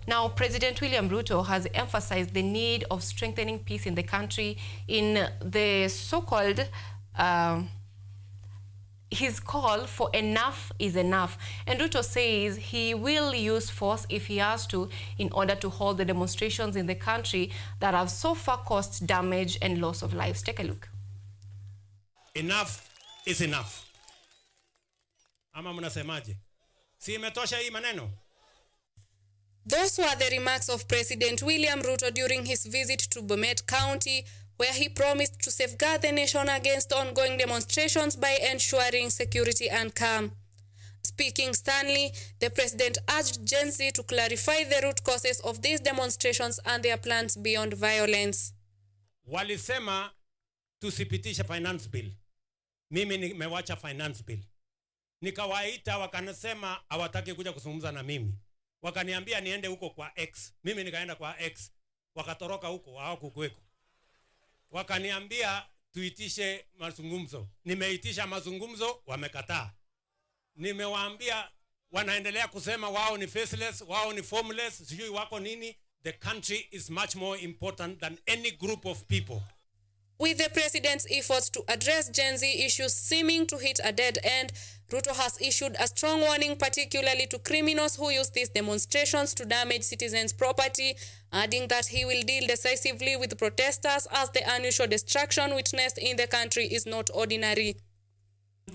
Now, President William Ruto has emphasized the need of strengthening peace in the country in the so-called his call for enough is enough. And Ruto says he will use force if he has to in order to hold the demonstrations in the country that have so far caused damage and loss of lives. Take a look. Enough is enough. Ama mnasemaje? Si imetosha hii maneno? Those were the remarks of President William Ruto during his visit to Bomet County, where he promised to safeguard the nation against ongoing demonstrations by ensuring security and calm. Speaking sternly, the president urged Gen Z to clarify the root causes of these demonstrations and their plans beyond violence. Walisema tusipitishe finance bill. Mimi nimewacha finance bill. Nikawaita wakanasema hawataki kuja kuzungumza na mimi. Wakaniambia niende huko kwa X. Mimi nikaenda kwa X. Wakatoroka huko, hawakukuweko. Wakaniambia tuitishe mazungumzo. Nimeitisha mazungumzo, wamekataa. Nimewaambia wanaendelea kusema wao ni faceless, wao ni formless, sijui wako nini. The country is much more important than any group of people. With the president's efforts to address Gen Z issues seeming to hit a dead end, Ruto has issued a strong warning particularly to criminals who use these demonstrations to damage citizens' property, adding that he will deal decisively with protesters as the unusual destruction witnessed in the country is not ordinary.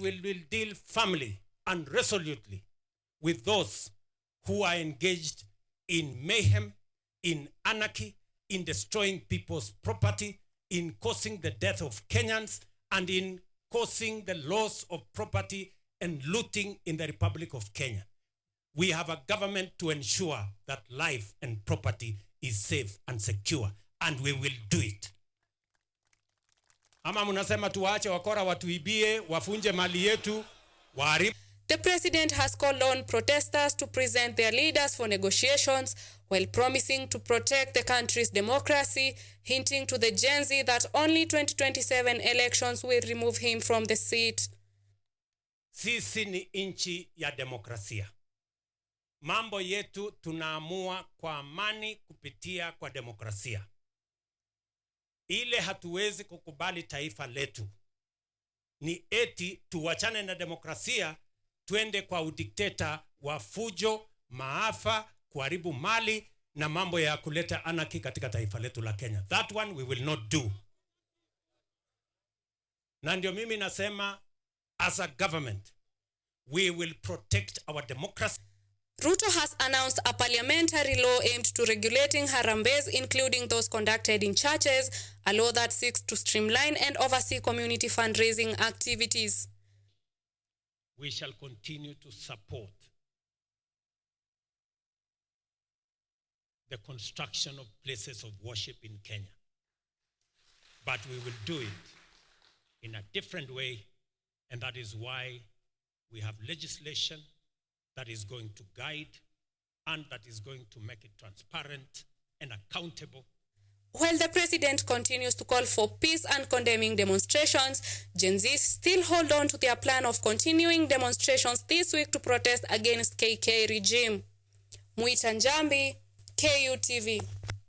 We will deal firmly and resolutely with those who are engaged in mayhem, in anarchy, in destroying people's property, in causing the death of Kenyans, and in causing the loss of property and looting in the Republic of Kenya. We have a government to ensure that life and property is safe and secure, and we will do it. Ama munasema tuwaache wakora watuibie, wafunje mali yetu, waharibu. The president has called on protesters to present their leaders for negotiations while promising to protect the country's democracy, hinting to the Gen Z that only 2027 elections will remove him from the seat. Sisi ni nchi ya demokrasia. Mambo yetu tunaamua kwa amani kupitia kwa demokrasia. Ile hatuwezi kukubali taifa letu ni eti tuwachane na demokrasia tuende kwa udikteta wa fujo, maafa, kuharibu mali na mambo ya kuleta anarchy katika taifa letu la Kenya. That one we will not do. Na ndio mimi nasema as a government we will protect our democracy. Ruto has announced a parliamentary law aimed to regulating harambes, including those conducted in churches, a law that seeks to streamline and oversee community fundraising activities. We shall continue to support the construction of places of worship in Kenya. But we will do it in a different way, and that is why we have legislation that is going to guide and that is going to make it transparent and accountable. While the president continues to call for peace and condemning demonstrations, Gen Z still hold on to their plan of continuing demonstrations this week to protest against KK regime. Mwita Njambi, KUTV.